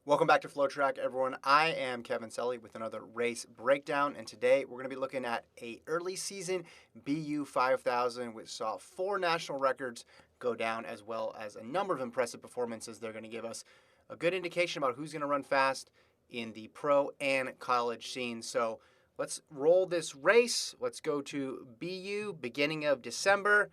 Welcome back to FloTrack, everyone. I am Kevin Sully with another race breakdown, and today we're going to be looking at a early season BU 5000, which saw 4 national records go down, as well as a number of impressive performances. They're going to give us a good indication about who's going to run fast in the pro and college scene. So let's roll this race. Let's go to BU, beginning of December.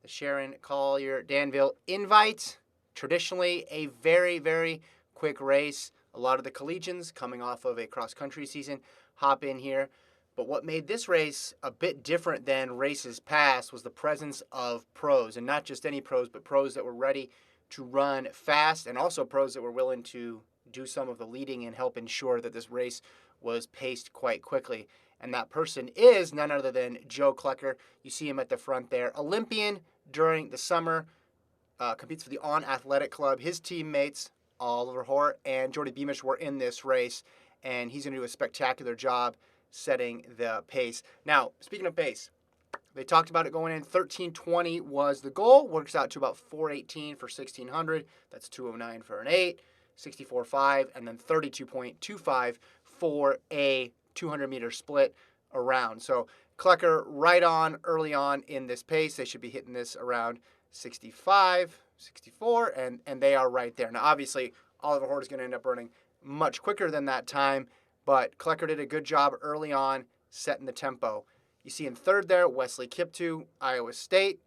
The Sharon Colyear-Danville Invite. Traditionally a very quick race. A lot of the collegians coming off of a cross-country season hop in here. But what made this race a bit different than races past was the presence of pros, and not just any pros, but pros that were ready to run fast, and also pros that were willing to do some of the leading and help ensure that this race was paced quite quickly. And that person is none other than Joe Klecker. You see him at the front there. Olympian during the summer, competes for the On Athletic Club. His teammates, Oliver Hoare and Jordy Beamish, were in this race, and he's going to do a spectacular job setting the pace. Now, speaking of pace, they talked about it going in. 13:20 was the goal. Works out to about 4:18 for 1600. That's 2:09 for an 8, 64.5, and then 32.25 for a 200-meter split around. So Klecker right on early on in this pace. They should be hitting this around 65, 64, and they are right there. Now, obviously, Oliver Hoare is going to end up running much quicker than that time, but Klecker did a good job early on setting the tempo. You see in third there, Wesley Kiptoo, Iowa State.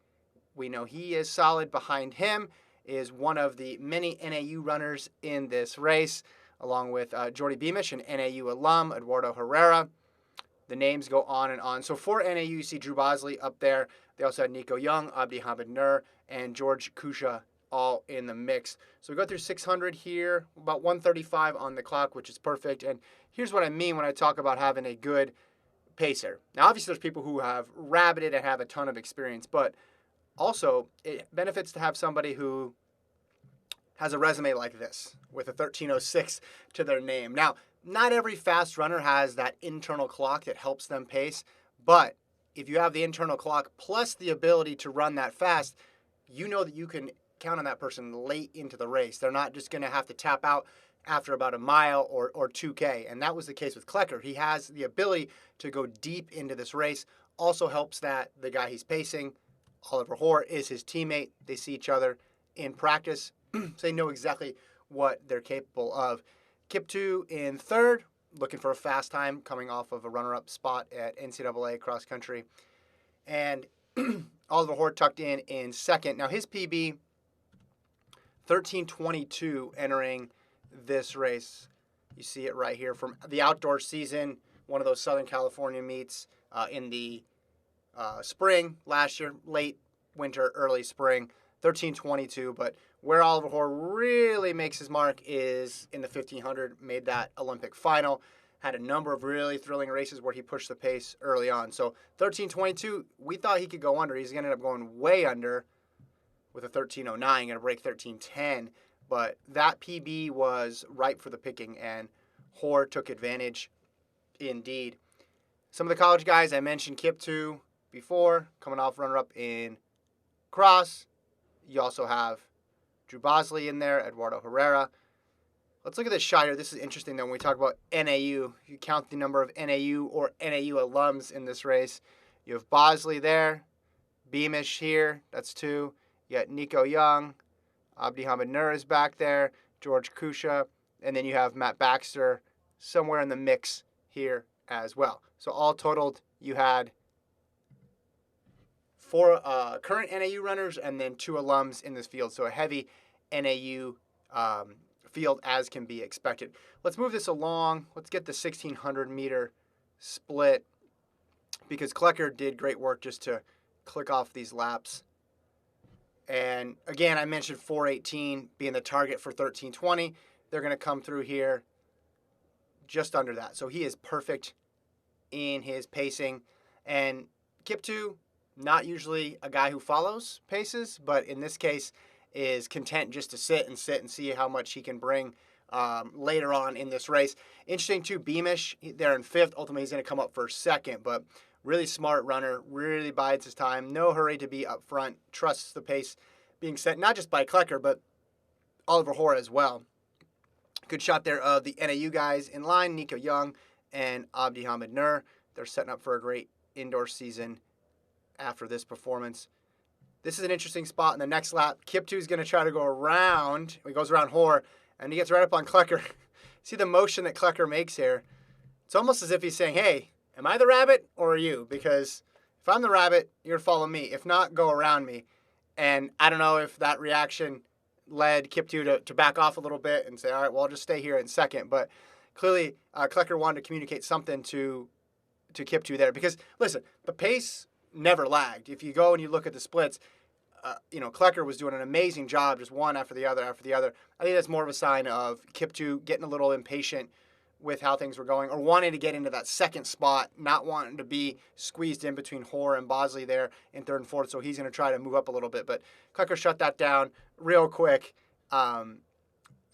We know he is solid. Behind him is one of the many NAU runners in this race, along with Jordy Beamish, an NAU alum, Eduardo Herrera. The names go on and on. So for NAU, you see Drew Bosley up there. They also had Nico Young, Abdi Hamid Nur, and George Kusha all in the mix. So we go through 600 here, about 135 on the clock, which is perfect. And here's what I mean when I talk about having a good pacer. Now, obviously, there's people who have rabbited and have a ton of experience, but also it benefits to have somebody who has a resume like this with a 13:06 to their name. Now, not every fast runner has that internal clock that helps them pace, but if you have the internal clock plus the ability to run that fast, you know that you can count on that person late into the race. They're not just going to have to tap out after about a mile or 2K, and that was the case with Klecker. He has the ability to go deep into this race. Also helps that the guy he's pacing, Oliver Hoare, is his teammate. They see each other in practice, so they know exactly what they're capable of. Kiptoo in third, looking for a fast time, coming off of a runner-up spot at NCAA cross country. And Oliver Hoare tucked in second. Now his PB, 13:22 entering this race. You see it right here from the outdoor season, one of those Southern California meets in the spring last year, late winter, early spring, 13:22. But where Oliver Hoare really makes his mark is in the 1500, made that Olympic final, had a number of really thrilling races where he pushed the pace early on. So 13:22, we thought he could go under. He's going to end up going way under with a 13:09, going to break 13:10. But that PB was ripe for the picking, and Hoare took advantage indeed. Some of the college guys, I mentioned Kiptoo before, coming off runner-up in cross. You also have Drew Bosley in there, Eduardo Herrera. Let's look at this shot here. This is interesting, though, when we talk about NAU. You count the number of NAU or NAU alums in this race. You have Bosley there, Beamish here, that's 2. You got Nico Young, Abdi Hamid Nur is back there, George Kusha, and then you have Matt Baxter somewhere in the mix here as well. So all totaled, you had 4 current NAU runners and then 2 alums in this field. So a heavy NAU field as can be expected. Let's move this along. Let's get the 1600-meter split because Klecker did great work just to click off these laps. And again, I mentioned 4:18 being the target for 13:20. They're going to come through here just under that. So he is perfect in his pacing. And Kiptoo, not usually a guy who follows paces, but in this case is content just to sit and see how much he can bring later on in this race. Interesting, too, Beamish, they're in 5th. Ultimately, he's going to come up for 2nd, but really smart runner, really bides his time. No hurry to be up front, trusts the pace being set, not just by Klecker, but Oliver Hoare as well. Good shot there of the NAU guys in line, Nico Young and Abdi Hamid Nur. They're setting up for a great indoor season after this performance. This is an interesting spot in the next lap. Kiptu is going to try to go around. He goes around Hoare, and he gets right up on Klecker. See the motion that Klecker makes here? It's almost as if he's saying, hey, am I the rabbit or are you? Because if I'm the rabbit, you're going to follow me. If not, go around me. And I don't know if that reaction led Kiptu to back off a little bit and say, all right, well, I'll just stay here in second. But clearly, Klecker wanted to communicate something to Kiptu there. Because, listen, the pace never lagged. If you go and you look at the splits, Klecker was doing an amazing job, just one after the other after the other. I think that's more of a sign of Kiptu getting a little impatient with how things were going, or wanting to get into that second spot, not wanting to be squeezed in between Hoare and Bosley there in third and fourth, so he's going to try to move up a little bit. But Klecker shut that down real quick. So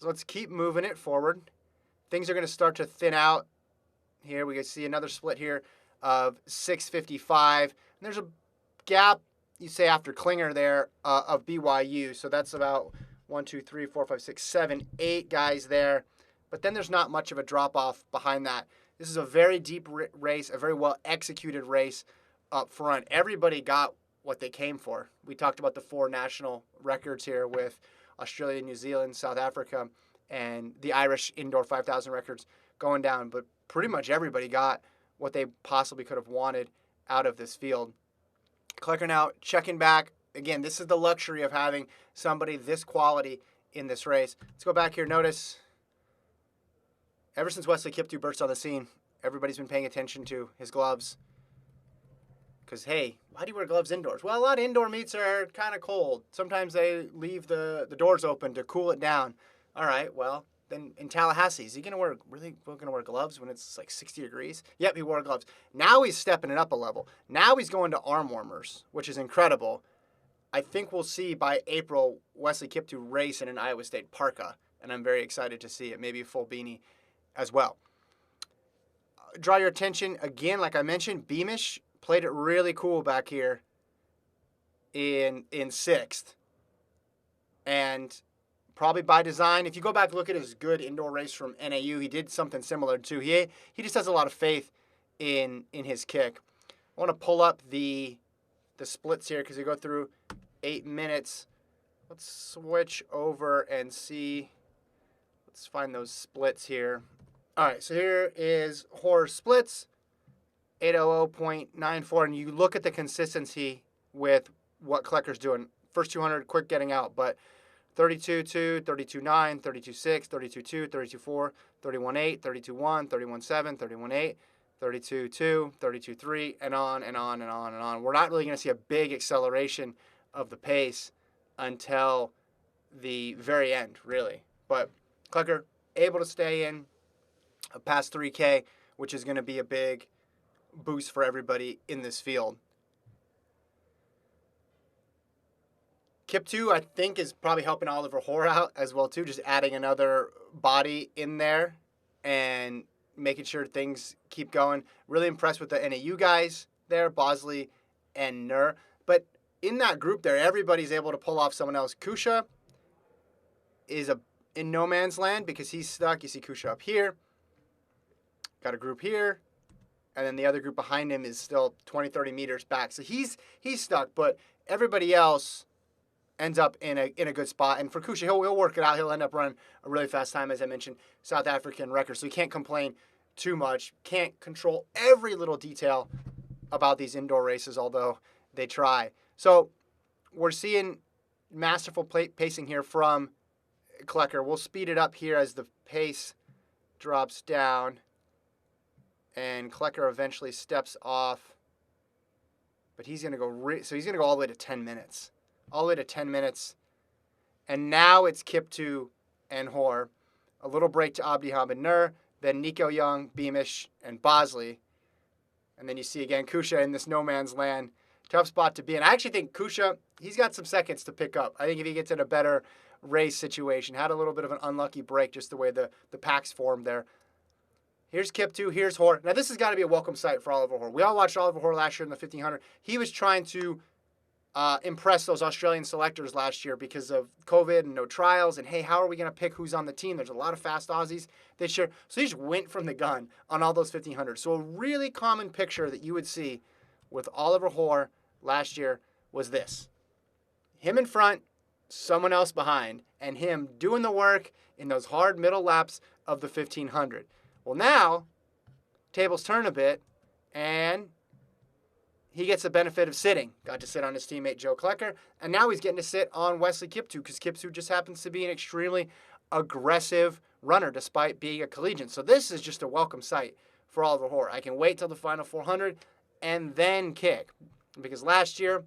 let's keep moving it forward. Things are going to start to thin out here. We can see another split here of 6:55. And there's a gap, you say, after Klinger there of BYU. So that's about 1, 2, 3, 4, 5, 6, 7, 8 guys there. But then there's not much of a drop-off behind that. This is a very deep race, a very well-executed race up front. Everybody got what they came for. We talked about the 4 national records here with Australia, New Zealand, South Africa, and the Irish indoor 5,000 records going down. But pretty much everybody got what they possibly could have wanted out of this field. Klecker now checking back. Again, this is the luxury of having somebody this quality in this race. Let's go back here. Notice, ever since Wesley Kiptu burst on the scene, everybody's been paying attention to his gloves. Because, hey, why do you wear gloves indoors? Well, a lot of indoor meets are kind of cold. Sometimes they leave the doors open to cool it down. All right, well, then in Tallahassee, is he going to wear gloves when it's like 60 degrees? Yep, he wore gloves. Now he's stepping it up a level. Now he's going to arm warmers, which is incredible. I think we'll see by April Wesley Kiptu race in an Iowa State parka, and I'm very excited to see it. Maybe a full beanie as well. Draw your attention again, like I mentioned, Beamish played it really cool back here in 6th. And probably by design. If you go back and look at his good indoor race from NAU, he did something similar too. He just has a lot of faith in his kick. I want to pull up the splits here because we go through 8 minutes. Let's switch over and see. Let's find those splits here. All right, so here is Hoare's splits, 8:00.94, and you look at the consistency with what Klecker's doing. First 200, quick getting out, but 32.2, 32.9, 32.6, 32.2, 32.4, 31.8, 32.1, 31.7, 31.8, 32.2, 32.3, and on and on and on and on. We're not really going to see a big acceleration of the pace until the very end, really. But Klecker able to stay in past 3K, which is going to be a big boost for everybody in this field. Kiptu, I think, is probably helping Oliver Hoare out as well, too, just adding another body in there and making sure things keep going. Really impressed with the NAU guys there, Bosley and Nur. But in that group there, everybody's able to pull off someone else. Kusha is in no man's land because he's stuck. You see Kusha up here. Got a group here. And then the other group behind him is still 20, 30 meters back. So he's stuck, but everybody else ends up in a good spot. And for Kusha, he'll work it out. He'll end up running a really fast time, as I mentioned, South African record. So he can't complain too much. Can't control every little detail about these indoor races, although they try. So we're seeing masterful pacing here from Klecker. We'll speed it up here as the pace drops down. And Klecker eventually steps off. But he's going to go so he's going to go all the way to 10 minutes. All the way to 10 minutes. And now it's Kiptu and Hoare. A little break to Abdi Hamid Nur. Then Nico Young, Beamish, and Bosley. And then you see again Kusha in this no man's land. Tough spot to be in. I actually think Kusha, he's got some seconds to pick up. I think if he gets in a better race situation. Had a little bit of an unlucky break just the way the packs formed there. Here's Kiptu. Here's Hoare. Now this has got to be a welcome sight for Oliver Hoare. We all watched Oliver Hoare last year in the 1500. He was trying to impress those Australian selectors last year because of COVID and no trials. And hey, how are we going to pick who's on the team? There's a lot of fast Aussies this year. So he just went from the gun on all those 1500s. So a really common picture that you would see with Oliver Hoare last year was this: him in front, someone else behind, and him doing the work in those hard middle laps of the 1500. Well, now tables turn a bit, and he gets the benefit of sitting. Got to sit on his teammate Joe Klecker, and now he's getting to sit on Wesley Kiptoo because Kiptoo just happens to be an extremely aggressive runner despite being a collegiate. So this is just a welcome sight for Oliver Hoare. I can wait till the final 400 and then kick, because last year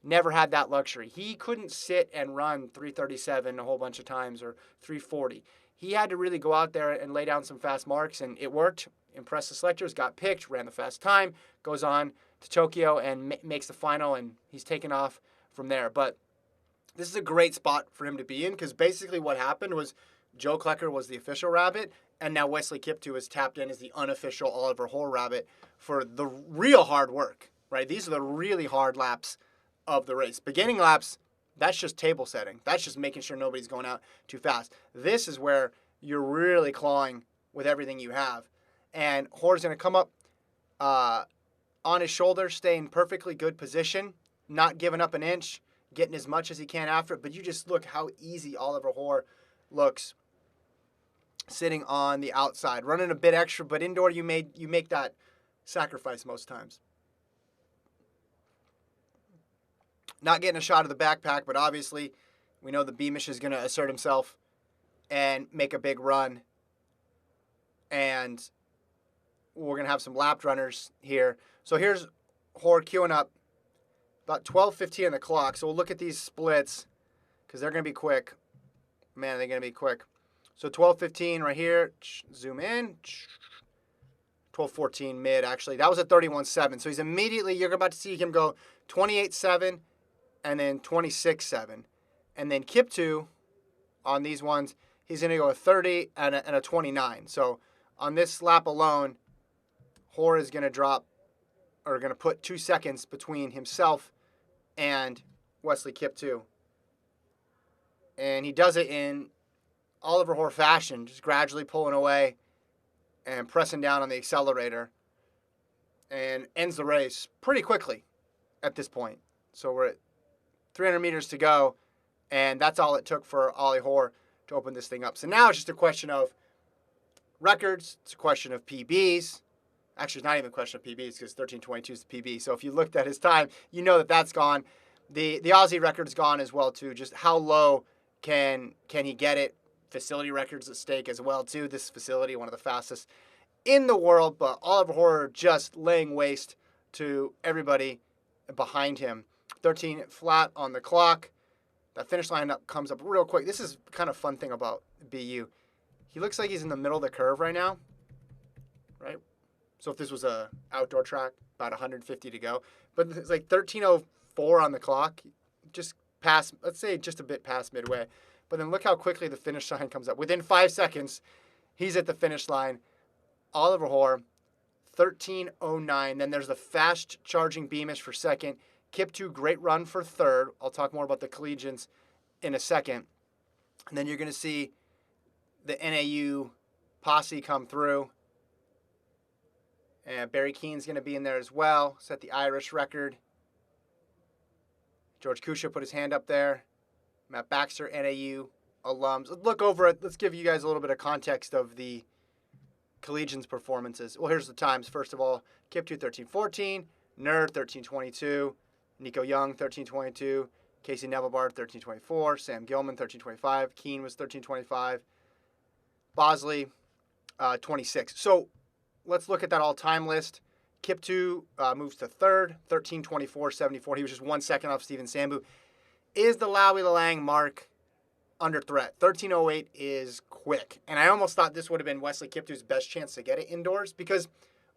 never had that luxury. He couldn't sit and run 337 a whole bunch of times or 340. He had to really go out there and lay down some fast marks, and it worked. Impressed the selectors, got picked, ran the fast time, goes on to Tokyo and makes the final, and he's taken off from there. But this is a great spot for him to be in, because basically what happened was Joe Klecker was the official rabbit, and now Wesley Kiptoo is tapped in as the unofficial Oliver Hoare rabbit for the real hard work, right? These are the really hard laps of the race. Beginning laps, that's just table setting. That's just making sure nobody's going out too fast. This is where you're really clawing with everything you have. And Hoare's going to come up on his shoulder, stay in perfectly good position, not giving up an inch, getting as much as he can after it. But you just look how easy Oliver Hoare looks sitting on the outside, running a bit extra, but indoor you make that sacrifice most times. Not getting a shot of the backpack, but obviously we know the Beamish is going to assert himself and make a big run. And we're going to have some lapped runners here. So here's Hoare queuing up about 12:15 on the clock. So we'll look at these splits because they're going to be quick. Man, they're going to be quick. So 12:15 right here. Zoom in. 12:14 mid, actually. That was a 31.7. So he's immediately, you're about to see him go 28.7 and then 26.7. And then Kiptoo on these ones, he's going to go a 30 and a 29. So on this lap alone, Hoare is going to drop, or going to put 2 seconds between himself and Wesley Kiptoo. And he does it in Oliver Hoare fashion, just gradually pulling away and pressing down on the accelerator, and ends the race pretty quickly at this point. So we're at 300 meters to go, and that's all it took for Ollie Hoare to open this thing up. So now it's just a question of records. It's a question of PBs. Actually, it's not even a question of PBs because 13:22 is the PB. So if you looked at his time, you know that that's gone. The Aussie record's gone as well, too. Just how low can he get it? Facility records at stake as well, too. This facility, one of the fastest in the world, but Oliver Hoare just laying waste to everybody behind him. 13 flat on the clock. That finish line comes up real quick. This is kind of fun thing about BU. He looks like he's in the middle of the curve right now, right? So if this was a outdoor track, about 150 to go. But it's like 13:04 on the clock, just past, let's say just a bit past midway. But then look how quickly the finish line comes up. Within 5 seconds, he's at the finish line. Oliver Hoare, 13:09. Then there's the fast charging Beamish for second. Kiptoo, great run for third. I'll talk more about the collegians in a second. And then you're going to see the NAU posse come through. And Barry Keane's going to be in there as well. Set the Irish record. George Kusha put his hand up there. Matt Baxter, NAU alums. Let's look over it. Let's give you guys a little bit of context of the collegians' performances. Well, here's the times. First of all, Kiptoo 13:14, Nerd 13:22, Nico Young 13:22, Casey Nevelbard 13:24, Sam Gilman 13:25, Keane was 13:25, Bosley 26. So let's look at that all-time list. Kiptoo moves to third, 13:24.74. He was just 1 second off Steven Sambu. Is the Lowy Lalang mark under threat? 13:08 is quick. And I almost thought this would have been Wesley Kiptoo's best chance to get it indoors, because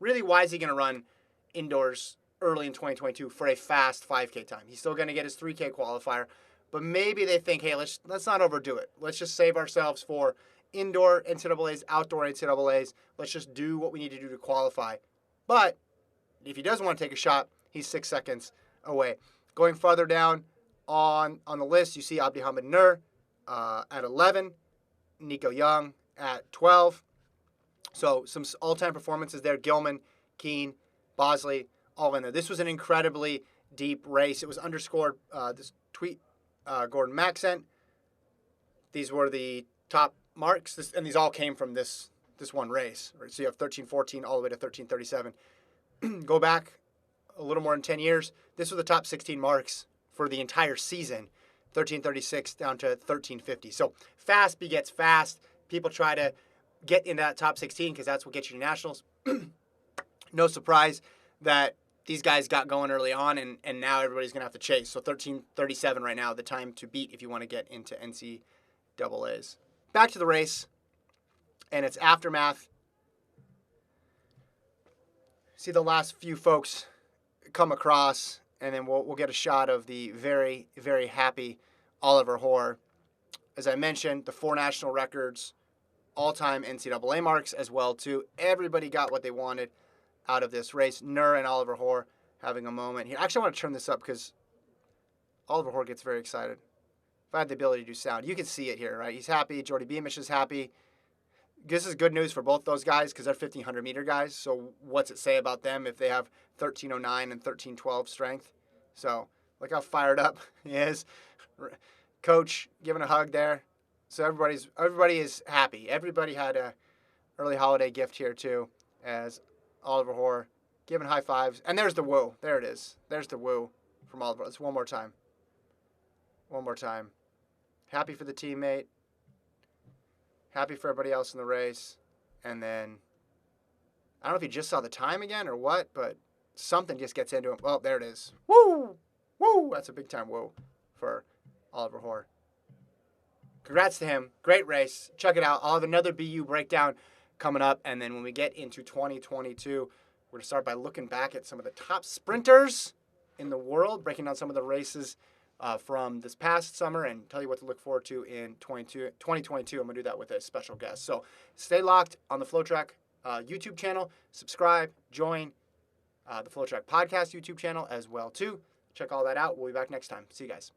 really, why is he going to run indoors early in 2022 for a fast 5K time? He's still going to get his 3K qualifier, but maybe they think, hey, let's not overdo it. Let's just save ourselves for indoor NCAAs, outdoor NCAAs. Let's just do what we need to do to qualify. But if he doesn't want to take a shot, he's 6 seconds away. Going farther down on the list, you see Abdihamid Nur at 11, Nico Young at 12. So some all-time performances there. Gilman, Keene, Bosley, all in there. This was an incredibly deep race. It was underscored. This tweet Gordon Mack sent. These were the top marks, and these all came from this one race. Right? So you have 13:14 all the way to 13:37. Go back a little more than 10 years. This was the top 16 marks for the entire season, 13:36 down to 13:50. So fast begets fast. People try to get in that top 16 because that's what gets you to nationals. No surprise that these guys got going early on, and now everybody's going to have to chase. So 13:37 right now, the time to beat if you want to get into NCAAs. Back to the race and its aftermath. See the last few folks come across, and then we'll get a shot of the very, very happy Oliver Hoare. As I mentioned, the 4 national records, all-time NCAA marks as well, too. Everybody got what they wanted out of this race. Nur and Oliver Hoare having a moment here. Actually, I want to turn this up because Oliver Hoare gets very excited. If I had the ability to do sound, you can see it here, right? He's happy. Jordy Beamish is happy. This is good news for both those guys because they're 1,500-meter guys. So what's it say about them if they have 13:09 and 13:12 strength? So look how fired up he is. Coach giving a hug there. So everybody is happy. Everybody had a early holiday gift here too, as Oliver Hoare giving high fives. And there's the woo. There it is. There's the woo from Oliver. Let's one more time. One more time. Happy for the teammate. Happy for everybody else in the race. And then, I don't know if he just saw the time again or what, but something just gets into him. Well, there it is. Woo! Woo! That's a big time woo for Oliver Hoare. Congrats to him. Great race. Check it out. I'll have another BU breakdown coming up. And then when we get into 2022, we're going to start by looking back at some of the top sprinters in the world, breaking down some of the races from this past summer and tell you what to look forward to in 2022. I'm going to do that with a special guest. So stay locked on the FloTrack YouTube channel. Subscribe, join the FloTrack podcast YouTube channel as well, too. Check all that out. We'll be back next time. See you guys.